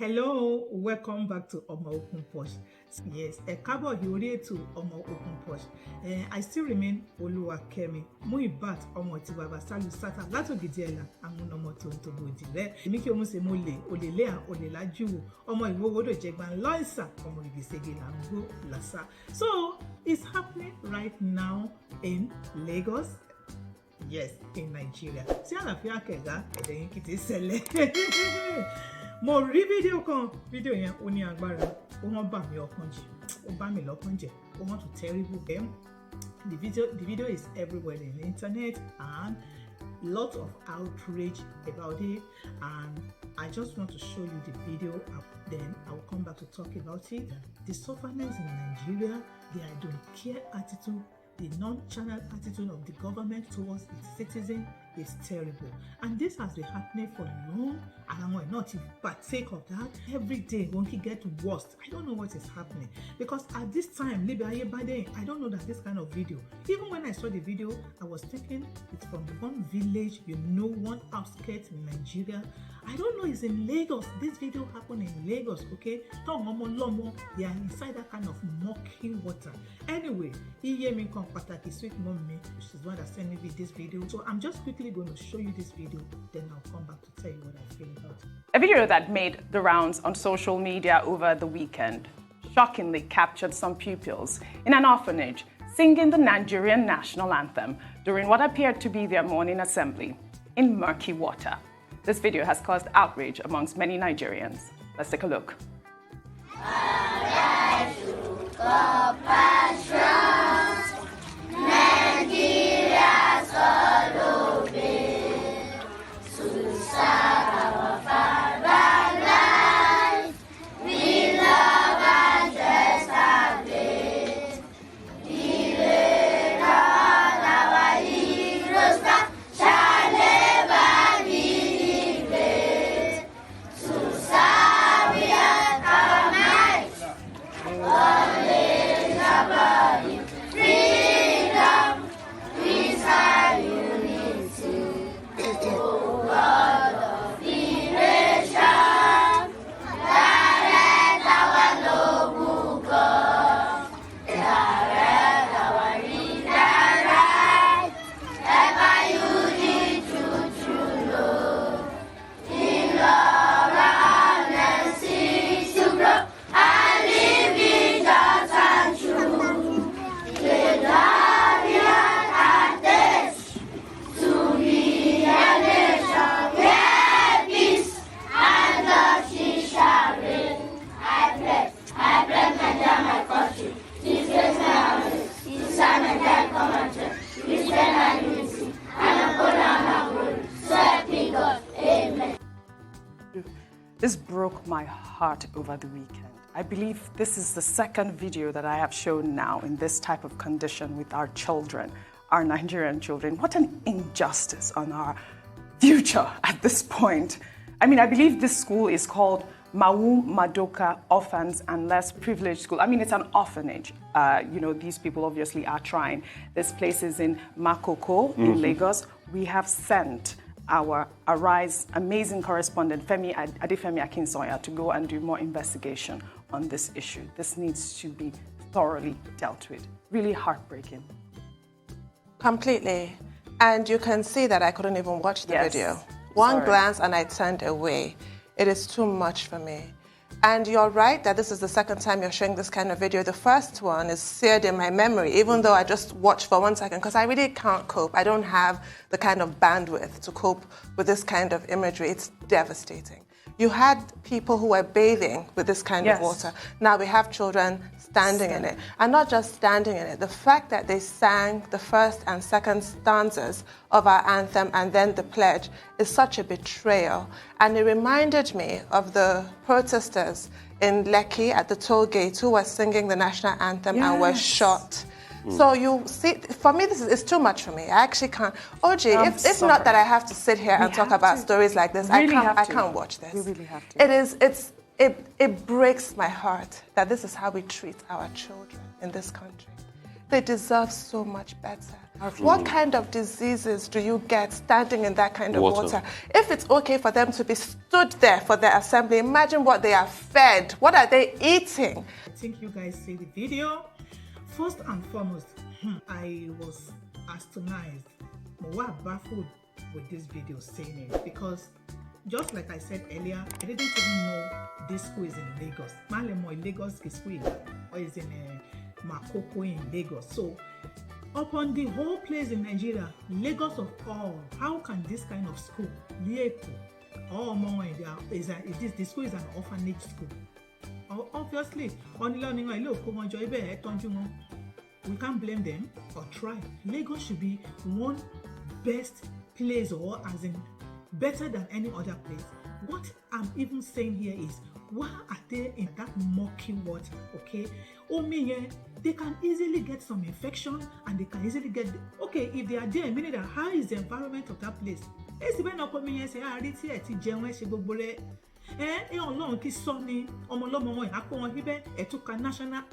Hello, welcome back to Omookunposh. Yes, ẹ káàbọ̀ lórí ètò Omookunposh. I still remain Oluwakemi Muibat ọmọ tí bàbá Salu Sata látògidì ẹ̀là àwọn ọmọ tó ń tóbi òdì rẹ̀. Èmi kí omo ṣe mo lè olèlé à olèlájú ọmọ ìwòwòdò jẹgban lọ́ìsà ọmọ ìgbésẹ̀gẹ̀ là ń gbó làṣà. So it's happening right now in Lagos. Yes, in Nigeria. Tí àlàáfíà kẹ̀gá ẹ̀dẹ̀ yín kì í ti ṣẹlẹ̀. Mo rí fídíò yẹn ó ní agbára, ó wọ́n bà mí ọkàn jẹ́, ó bá mi lọ́kàn jẹ́, ó wọ́n tún terrible game. The video is everywhere in the internet and lots of outrage about it, and I just want to show you the video, then I will come back to talk about it. The sufferness in Nigeria, the I don't care attitude, the non-channel attitude of the government towards its citizens is terrible, and this has been happening for long, and I will not partake of that. Every day won't it get worse. I don't know what is happening, because at this time I don't know that this kind of video, even when I saw the video, I was thinking it's from one village, one outskirts in Nigeria. I don't know, it's in Lagos. This video happened in Lagos, okay? They are inside that kind of murky water. Anyway, sweet mommy, which is what I sent me with this video. So I'm just quickly going to show you this video, then I'll come back to tell you what I feel about it. A video that made the rounds on social media over the weekend shockingly captured some pupils in an orphanage singing the Nigerian national anthem during what appeared to be their morning assembly in murky water. This video has caused outrage amongst many Nigerians. Let's take a look. This broke my heart over the weekend. I believe this is the second video that I have shown now in this type of condition with our children, our Nigerian children. What an injustice on our future at this point. I mean, I believe this school is called Mawu Madoka Orphans and Less Privileged School. I mean, it's an orphanage. These people obviously are trying. This place is in Makoko in Lagos. We have sent our Arise amazing correspondent Femi Adefemi Akinsoya to go and do more investigation on this issue. This needs to be thoroughly dealt with. Really heartbreaking. Completely. And you can see that I couldn't even watch the video. One glance and I turned away. It is too much for me. And you're right that this is the second time you're showing this kind of video. The first one is seared in my memory, even though I just watched for 1 second, because I really can't cope. I don't have the kind of bandwidth to cope with this kind of imagery. It's devastating. You had people who were bathing with this kind of water. Now we have children standing in it. And not just standing in it. The fact that they sang the first and second stanzas of our anthem and then the pledge is such a betrayal. And it reminded me of the protesters in Lekki at the toll gate who were singing the national anthem and were shot. So you see, for me, this is too much for me. I actually can't. OJ, if not that I have to sit here and talk about stories like this, I can't watch this. We really have to. It breaks my heart that this is how we treat our children in this country. They deserve so much better. What kind of diseases do you get standing in that kind of water? If it's okay for them to be stood there for their assembly, imagine what they are fed. What are they eating? I think you guys see the video. First and foremost, I was astonished, baffled with this video saying it, because just like I said earlier, I didn't even know this school is in Lagos. Malemo in Lagos is school, or is in Makoko in Lagos. So upon the whole place in Nigeria, Lagos of all, how can this kind of school, the school is an orphanage school? Obviously, we can't blame them or try. Lagos should be one best place, or as in better than any other place. What I'm even saying here is, why are they in that murky water? Okay, they can easily get some infection, and they can easily get if they are there, meaning that how is the environment of that place? National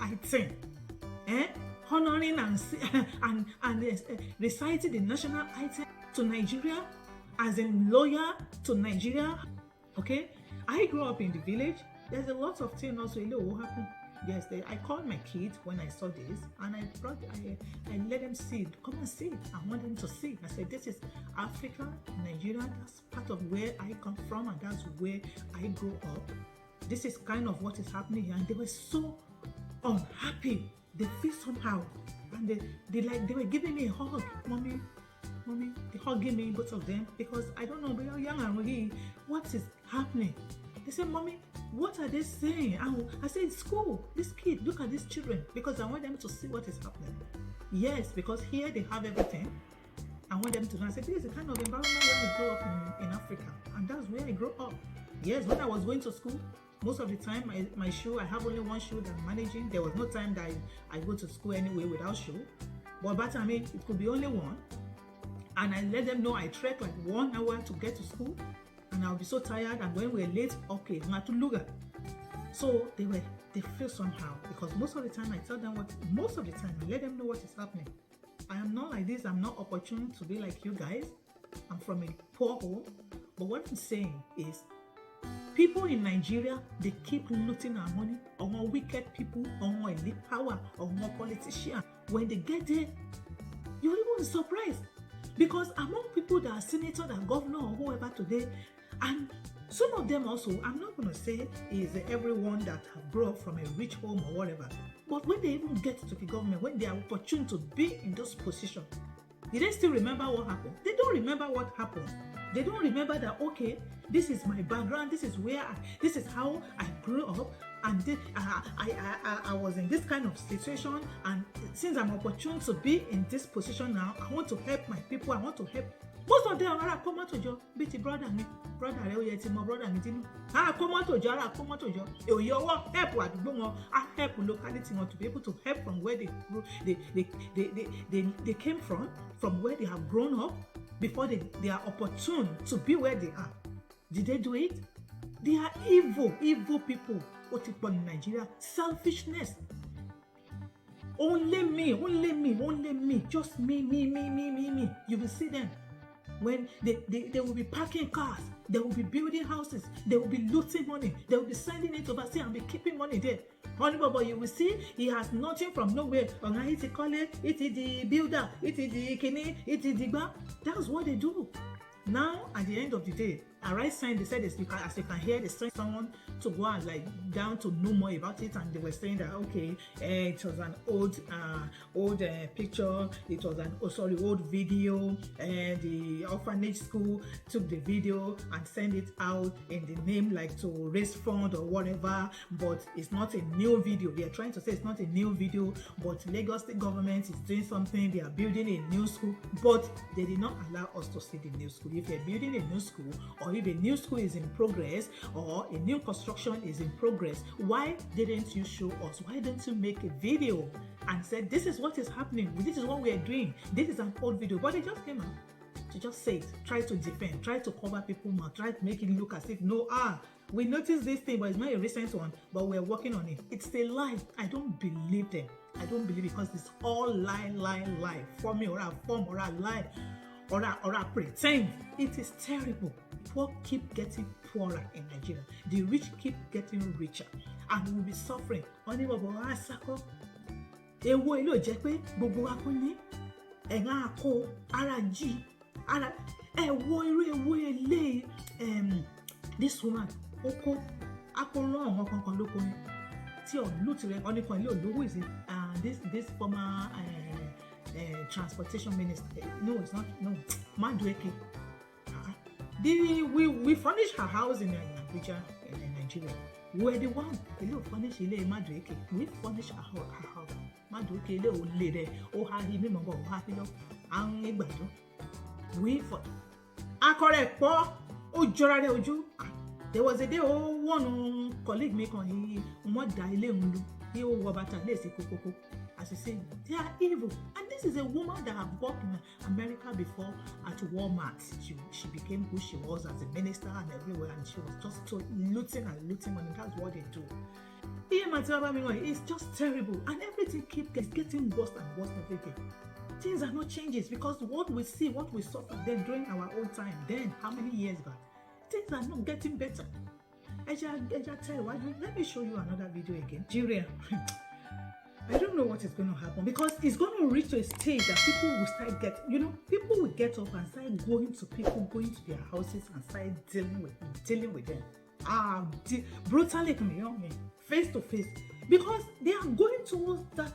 anthem, honoring and reciting the national anthem to Nigeria, as in loyal to Nigeria. Okay, I grew up in the village. There's a lot of things also what happened. Yes, I called my kids when I saw this, and I let them see it. Come and see it. I want them to see it. I said, this is Africa, Nigeria. That's part of where I come from, and that's where I grew up. This is kind of what is happening here, and they were so unhappy. They feel somehow, and they were giving me a hug, mommy, they hugging me, both of them, because I don't know, but young and really, what is happening? They said, mommy, what are they saying? I said, it's school. This kid, look at these children, because I want them to see what is happening. Yes, because here they have everything. I want them to know. I said, this is the kind of environment where we grow up in Africa, and that's where I grew up. Yes, when I was going to school, most of the time, my shoe, I have only one shoe that I'm managing. There was no time that I go to school anyway without shoe. But by the time it could be only one. And I let them know I trek like 1 hour to get to school. And I'll be so tired. And when we're late, okay, I'm to Luga. So they feel somehow. Because most of the time I tell them I let them know what is happening. I am not like this. I'm not opportune to be like you guys. I'm from a poor home. But what I'm saying is, people in Nigeria, they keep looting our money, on wicked people, on elite power, on politicians. When they get there, you're even surprised. Because among people that are senator, that governor, or whoever today, and some of them also, I'm not going to say is everyone that have grown up from a rich home or whatever, but when they even get to the government, when they are opportune to be in those positions, do they still remember what happened? They don't remember what happened. They don't remember that, okay, this is my background, this is how I grew up, and I was in this kind of situation, and since I'm opportune to be in this position now, I want to help my people, I want to help. Most of them are come out to your brother me, brother me, come out to your help locality to be able to help from where they came from where they have grown up, before they are opportune to be where they are. Did they do it? They are evil people. What people in Nigeria? Selfishness. Only me. Just me. You will see them. When they will be parking cars, they will be building houses, they will be looting money, they will be sending it overseas and be keeping money there. Only Baba, you will see he has nothing from nowhere. It is the builder, it is the kini, it is the bar. That's what they do. Now, at the end of the day, a right sign, they said, as you can hear, they sent someone to go and down to know more about it, and they were saying that, okay, it was an old picture, it was an old video, and the orphanage school took the video and sent it out in the name to raise fund or whatever, but it's not a new video. They are trying to say it's not a new video, but Lagos State government is doing something. They are building a new school, but they did not allow us to see the new school. If you're building a new school, or if a new school is in progress, or a new construction is in progress, why didn't you show us? Why didn't you make a video and said, this is what is happening, this is what we are doing, this is an old video? But they just came out to just say it, try to defend, try to cover people's mouth, try to make it look as if We noticed this thing, but it's not a recent one, but we're working on it. It's a lie. I don't believe them. I don't believe because it's all lie. For me, or a form, or a lie, or a pretend. It is terrible. Poor keep getting poorer in Nigeria. The rich keep getting richer. And we'll be suffering. Only baba asako. Ewo ilo jẹ́ pé gbogbo wa kò ní. Ẹ̀gán àkó ara jí ara ẹ̀wọ̀ irú ewo ele this woman oko akoro àwọn kankan lóko ni tí olùtì rẹ̀ oníkan ilé olówó is this former transportation minister. No, it's not. No, Madueke. We furnished her house in Abuja, in Nigeria. We're the one. We furnished ile Madueke. We furnished her house. Madueke ile o le there. O ha hi mi mo go ha fi lo. An igbado. We for akore po o jora re ojú. There was a day one colleague me kan he mo da ile nlu. He o wo bata le se kokoko. As you say, they are evil. And this is a woman that have worked in America before at Walmart. She became who she was as a minister and everywhere, and she was just looting money. That's what they do. It's just terrible, and everything keeps getting worse and worse every day. Things are not changes because what we see, what we suffered then during our own time, then how many years back, things are not getting better. Let me show you another video again. Nigeria. I don't know what is going to happen because it's going to reach to a stage that people will start people will get up and start going to their houses and start dealing with them. Brutally, face to face, because they are going towards that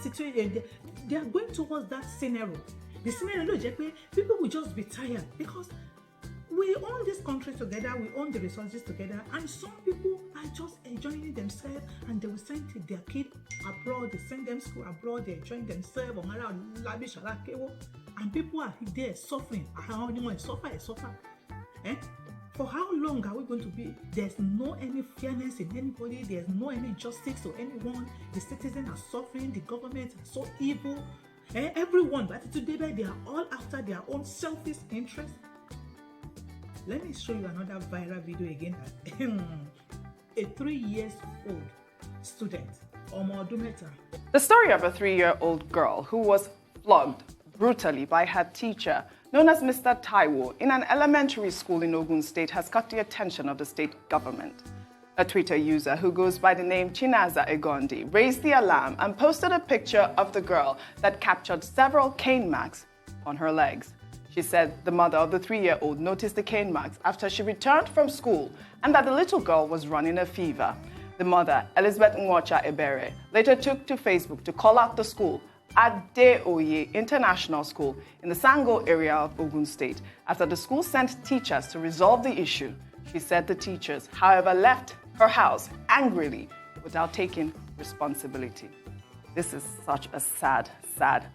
situation. They are going towards that scenario. The scenario, people will just be tired because we own this country together, we own the resources together, and some people are just enjoying themselves and they will send their kid abroad, they send them school abroad, they enjoy themselves, and people are there suffering. Suffer. For how long are we going to be? There's no any fairness in anybody, there's no any justice to anyone. The citizens are suffering, the government are so evil. Everyone, but today they are all after their own selfish interests. Let me show you another viral video again. A 3-year-old student, Omookunposh. The story of a 3-year-old girl who was flogged brutally by her teacher, known as Mr. Taiwo, in an elementary school in Ogun State has caught the attention of the state government. A Twitter user who goes by the name Chinaza Egondi raised the alarm and posted a picture of the girl that captured several cane marks on her legs. She said the mother of the 3-year-old noticed the cane marks after she returned from school and that the little girl was running a fever. The mother, Elizabeth Nwacha Ebere, later took to Facebook to call out the school, Adeoye International School, in the Sango area of Ogun State, after the school sent teachers to resolve the issue. She said the teachers, however, left her house angrily without taking responsibility. This is such a sad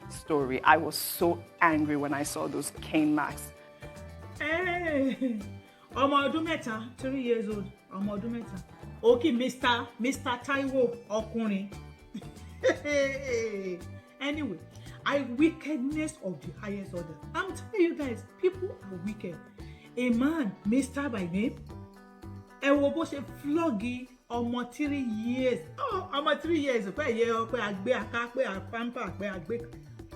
story. I was so angry when I saw those cane marks. Hey, Omookunposh, 3 years old. Omookunposh. Okay, Mr. Taiwo Okunrin. Anyway, wickedness of the highest order. I'm telling you guys, people are wicked. A man, Mr. by name, floggy. Ọmọ 3 years. Ọmọ 3 years.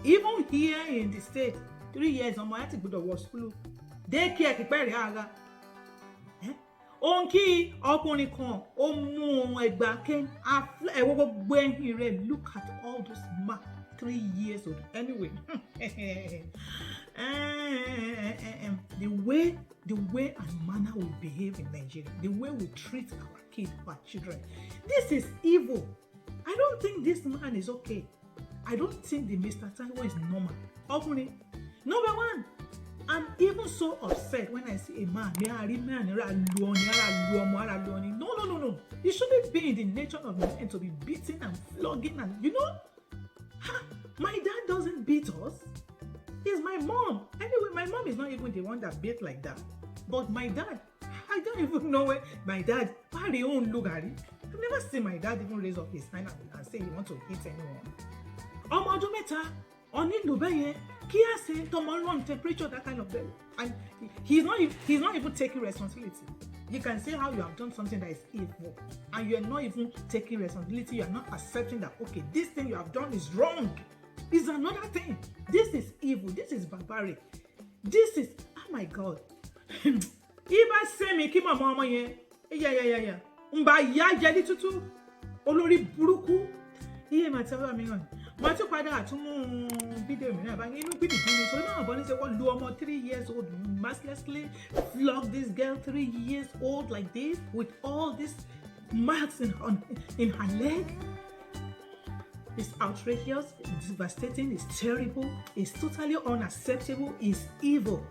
Even here in the state, 3 years. Ọmọ láti gbọ́dọ̀ wọ school. Daycare ti pẹ́ rẹ̀ ara. Onki ọkùnrin kan ó mú ẹgbàá ken ẹwọ gbogbo ẹ̀yìn rẹ̀. Look at all those marks. 3 years old. Anyway, the way and manner we behave in Nigeria, the way we treat our kids, our children, this is evil. I don't think this man is okay. I don't think the Mr. Taiwo is normal. Number one, I'm even so upset when I see a man. No. It shouldn't be in the nature of men to be beating and flogging and my dad doesn't beat us. It's my mom. Anyway, my mom is not even the one that beat like that. But my dad, I don't even know where my dad, I've never seen my dad even raise up his hand and say he wants to hit anyone. Omookunposh, Onilubeye, Kiase, Tomorrow temperature, that kind of thing. And he's not even taking responsibility. You can say how you have done something that is evil, and you are not even taking responsibility. You are not accepting that, okay, this thing you have done is wrong. It's another thing. This is evil. This is barbaric. This is, oh my God. Iba say me ki mama ọmọ yẹn. Yeah. Mba ya jeli tutu. Olórí burúkú. Iye ma tell me on. Mo tún padà tún mú video mi na ba inú pidi bi mi so na bo ni say wọ́n lu ọmọ 3 years old mercilessly flog this girl 3 years old like this with all these marks in her leg. It's outrageous, it's devastating, it's terrible, it's totally unacceptable, it's evil.